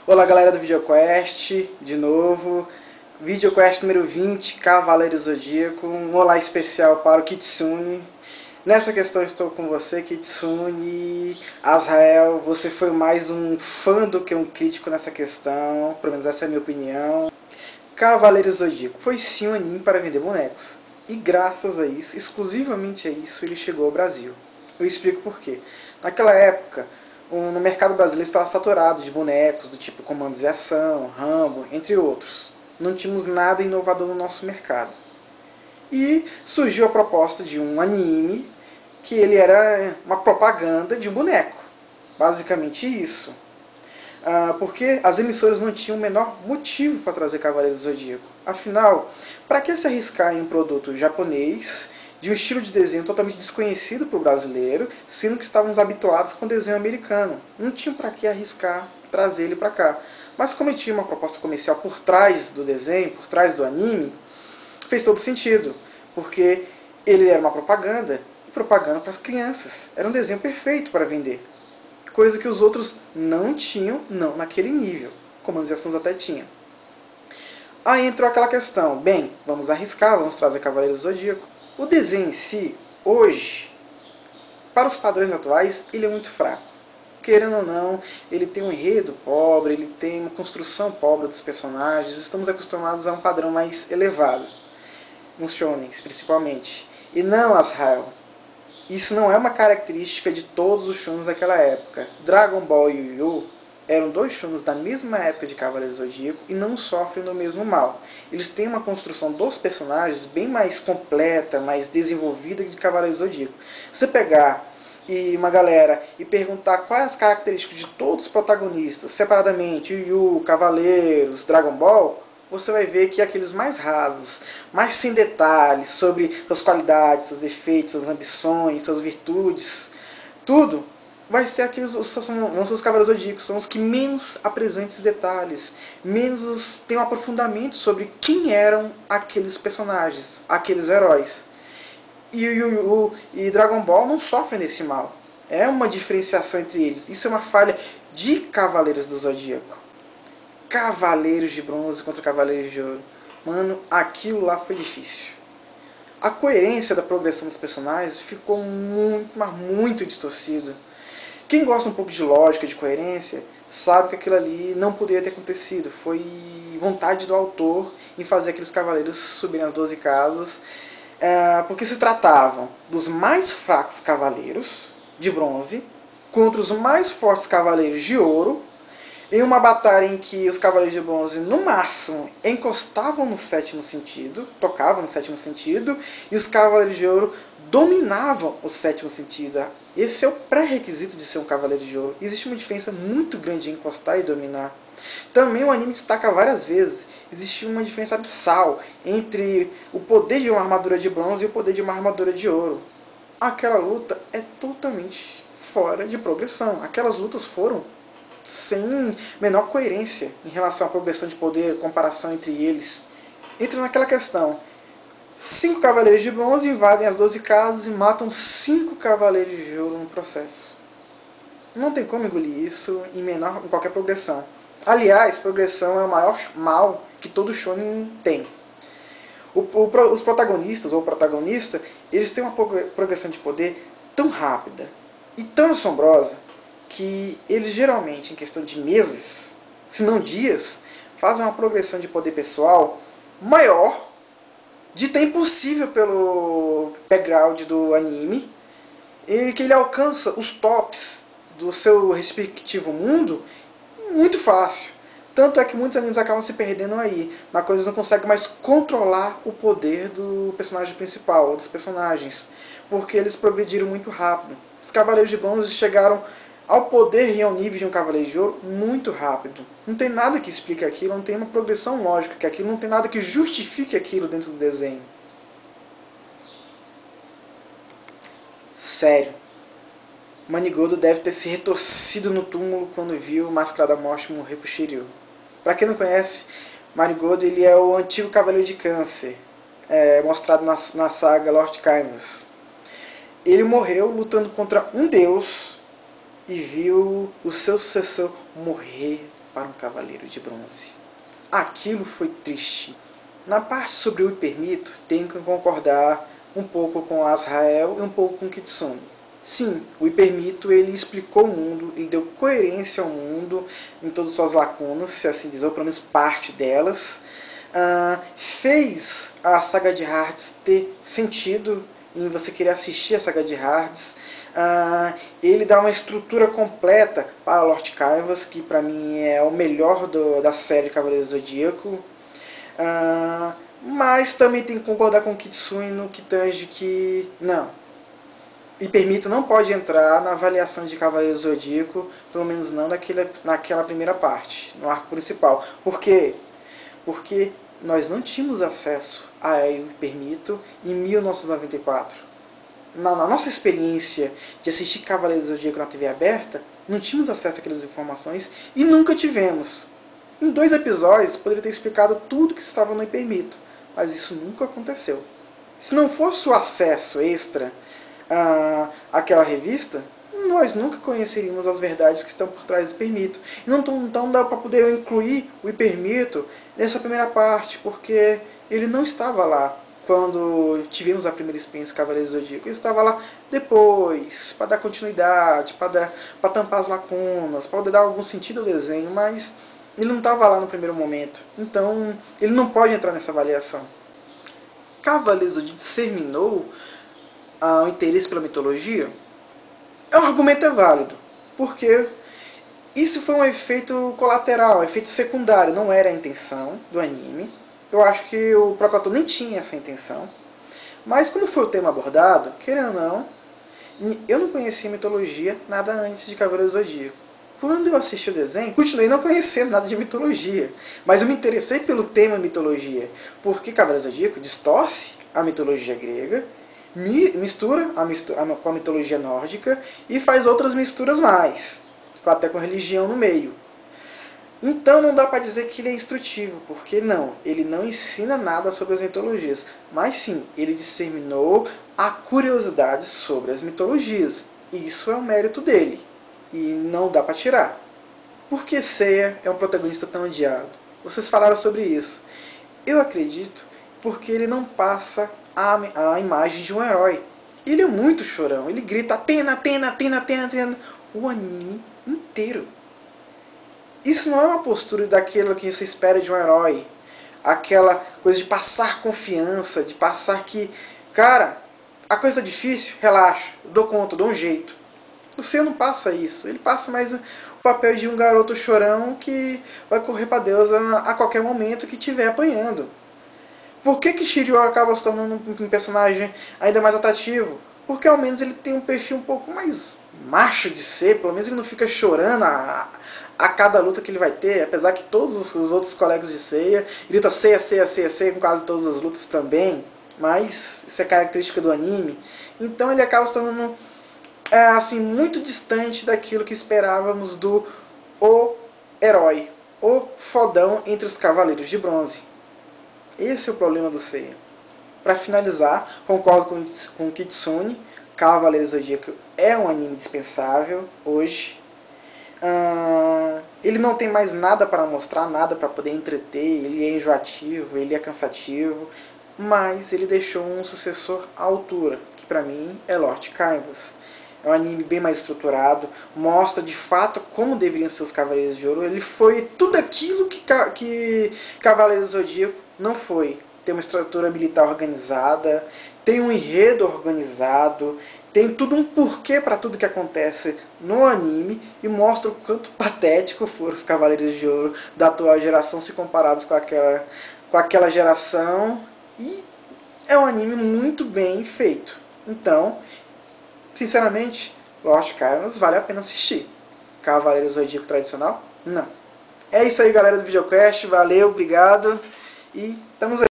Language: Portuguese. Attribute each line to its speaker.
Speaker 1: Olá galera do VideoQuest, de novo, VideoQuest número 20, Cavaleiro Zodíaco, um olá especial para o Kitsune. Nessa questão eu estou com você, Kitsune, Azrael, você foi mais um fã do que um crítico nessa questão, pelo menos essa é a minha opinião. Cavaleiro Zodíaco foi sim um anime para vender bonecos, e graças a isso, exclusivamente a isso, ele chegou ao Brasil. Eu explico por quê. Naquela época, no mercado brasileiro estava saturado de bonecos do tipo Comandos e Ação, Rambo, entre outros. Não tínhamos nada inovador no nosso mercado. E surgiu a proposta de um anime que ele era uma propaganda de um boneco. Basicamente isso. Porque as emissoras não tinham o menor motivo para trazer Cavaleiro do Zodíaco. Afinal, para que se arriscar em um produto japonês, de um estilo de desenho totalmente desconhecido para o brasileiro, sendo que estávamos habituados com o desenho americano? Não tinham para que arriscar trazer ele para cá. Mas como tinha uma proposta comercial por trás do desenho, por trás do anime, fez todo sentido. Porque ele era uma propaganda, e propaganda para as crianças. Era um desenho perfeito para vender. Coisa que os outros não tinham, não naquele nível. Comandos e Ações até tinha. Aí entrou aquela questão, bem, vamos arriscar, vamos trazer Cavaleiro do Zodíaco. O desenho em si, hoje, para os padrões atuais, ele é muito fraco. Querendo ou não, ele tem um enredo pobre, ele tem uma construção pobre dos personagens, estamos acostumados a um padrão mais elevado. Nos shonens, principalmente. E não, Azrael, isso não é uma característica de todos os shonens daquela época. Dragon Ball e Yu-Yu eram dois shonens da mesma época de Cavaleiro Zodíaco e não sofrem do mesmo mal. Eles têm uma construção dos personagens bem mais completa, mais desenvolvida que de Cavaleiro Zodíaco. Você pegar uma galera e perguntar quais as características de todos os protagonistas, separadamente, Yu-Yu, Cavaleiros, Dragon Ball, você vai ver que aqueles mais rasos, mais sem detalhes sobre suas qualidades, seus defeitos, suas ambições, suas virtudes, tudo vai ser aqueles, vão ser os Cavaleiros Zodíacos, são os que menos apresentam esses detalhes, menos têm um aprofundamento sobre quem eram aqueles personagens, aqueles heróis. E Yu e Dragon Ball não sofrem desse mal. É uma diferenciação entre eles. Isso é uma falha de Cavaleiros do Zodíaco. Cavaleiros de Bronze contra Cavaleiros de Ouro. Mano, aquilo lá foi difícil. A coerência da progressão dos personagens ficou muito, mas muito distorcida. Quem gosta um pouco de lógica, de coerência, sabe que aquilo ali não poderia ter acontecido. Foi vontade do autor em fazer aqueles cavaleiros subirem as 12 casas, porque se tratavam dos mais fracos cavaleiros de bronze contra os mais fortes cavaleiros de ouro, em uma batalha em que os Cavaleiros de Bronze, no máximo, encostavam no sétimo sentido, tocavam no sétimo sentido, e os Cavaleiros de Ouro dominavam o sétimo sentido. Esse é o pré-requisito de ser um Cavaleiro de Ouro. Existe uma diferença muito grande em encostar e dominar. Também o anime destaca várias vezes, existe uma diferença abissal entre o poder de uma armadura de bronze e o poder de uma armadura de ouro. Aquela luta é totalmente fora de progressão. Aquelas lutas foram sem menor coerência em relação à progressão de poder, comparação entre eles. Entra naquela questão. 5 cavaleiros de bronze invadem as 12 casas e matam 5 cavaleiros de ouro no processo. Não tem como engolir isso em qualquer progressão. Aliás, progressão é o maior mal que todo shonen tem. Os protagonistas, ou o protagonista, eles têm uma progressão de poder tão rápida e tão assombrosa que eles geralmente, em questão de meses, se não dias, fazem uma progressão de poder pessoal maior, dita impossível pelo background do anime, e que ele alcança os tops do seu respectivo mundo muito fácil. Tanto é que muitos animes acabam se perdendo aí, na coisa eles não conseguem mais controlar o poder do personagem principal, ou dos personagens, porque eles progrediram muito rápido. Os Cavaleiros de Bronze chegaram ao poder e ao nível de um Cavaleiro de Ouro muito rápido. Não tem nada que explique aquilo, não tem uma progressão lógica que aquilo, não tem nada que justifique aquilo dentro do desenho. Sério. Manigold deve ter se retorcido no túmulo quando viu o Máscara da Morte morrer pro Shiryu. Pra quem não conhece, Manigold ele é o antigo Cavaleiro de Câncer, mostrado na saga Lord Kaimas. Ele morreu lutando contra um deus e viu o seu sucessor morrer para um Cavaleiro de Bronze. Aquilo foi triste. Na parte sobre o Hypermito, tenho que concordar um pouco com Azrael e um pouco com Kitsune. Sim, o Hypermito ele explicou o mundo, ele deu coerência ao mundo em todas as suas lacunas, se assim dizer, ou pelo menos parte delas. Fez a saga de Hades ter sentido em você querer assistir a saga de Hades. Ele dá uma estrutura completa para Lord Caivas, que para mim é o melhor da série Cavaleiro do Zodíaco. Mas também tem que concordar com o Kitsune no que tange que não. Hypermito não pode entrar na avaliação de Cavaleiro do Zodíaco, pelo menos não naquela primeira parte, no arco principal. Por quê? Porque nós não tínhamos acesso a Hypermito em 1994. Na nossa experiência de assistir Cavaleiros do Zodíaco na TV aberta, não tínhamos acesso àquelas informações e nunca tivemos. Em 2 episódios, poderia ter explicado tudo que estava no Hypermito, mas isso nunca aconteceu. Se não fosse o acesso extra àquela revista, nós nunca conheceríamos as verdades que estão por trás do Hypermito. Então dá para poder incluir o Hypermito nessa primeira parte, porque ele não estava lá quando tivemos a primeira experiência Cavaleiros do Zodíaco. Ele estava lá depois, para dar continuidade, para tampar as lacunas, para poder dar algum sentido ao desenho, mas ele não estava lá no primeiro momento. Então, ele não pode entrar nessa avaliação. Cavaleiros do Zodíaco diseminou o interesse pela mitologia? O argumento é válido, porque isso foi um efeito colateral, um efeito secundário, não era a intenção do anime. Eu acho que o próprio ator nem tinha essa intenção. Mas como foi o tema abordado, querendo ou não, eu não conhecia mitologia nada antes de Cavaleiros do Zodíaco. Quando eu assisti o desenho, continuei não conhecendo nada de mitologia. Mas eu me interessei pelo tema mitologia, porque Cavaleiros do Zodíaco distorce a mitologia grega, mistura com a mitologia nórdica e faz outras misturas mais, até com religião no meio. Então não dá para dizer que ele é instrutivo, porque não, ele não ensina nada sobre as mitologias, mas sim, ele disseminou a curiosidade sobre as mitologias, e isso é um mérito dele, e não dá para tirar. Por que Seiya é um protagonista tão odiado? Vocês falaram sobre isso. Eu acredito porque ele não passa a imagem de um herói. Ele é muito chorão, ele grita Atena, Atena, Atena, Atena, Atena, o anime inteiro. Isso não é uma postura daquilo que você espera de um herói. Aquela coisa de passar confiança, de passar que, cara, a coisa é difícil, relaxa, dou conta, dou um jeito. Você não passa isso, ele passa mais o papel de um garoto chorão que vai correr pra Deus a qualquer momento que estiver apanhando. Por que Shiryu acaba se tornando um personagem ainda mais atrativo? Porque ao menos ele tem um perfil um pouco mais macho de ser, pelo menos ele não fica chorando a cada luta que ele vai ter, apesar que todos os outros colegas de Seiya, ele luta Seiya, Seiya, Seiya, Seiya, com quase todas as lutas também, mas isso é característica do anime, então ele acaba se tornando assim, muito distante daquilo que esperávamos do herói, o fodão entre os Cavaleiros de Bronze. Esse é o problema do Seiya. Para finalizar, concordo com o Kitsune, Cavaleiros do Zodíaco é um anime dispensável hoje. Ele não tem mais nada para mostrar, nada para poder entreter, ele é enjoativo, ele é cansativo, mas ele deixou um sucessor à altura, que para mim é Lord Caivas. É um anime bem mais estruturado, mostra de fato como deveriam ser os Cavaleiros de Ouro. Ele foi tudo aquilo que Cavaleiros do Zodíaco não foi. Tem uma estrutura militar organizada, tem um enredo organizado, tem tudo um porquê para tudo que acontece no anime e mostra o quanto patético foram os Cavaleiros de Ouro da atual geração se comparados com aquela geração. E é um anime muito bem feito. Então, sinceramente, Lord Caivas vale a pena assistir. Cavaleiros do Zodíaco tradicional? Não. É isso aí, galera do Videocast. Valeu, obrigado e estamos aí.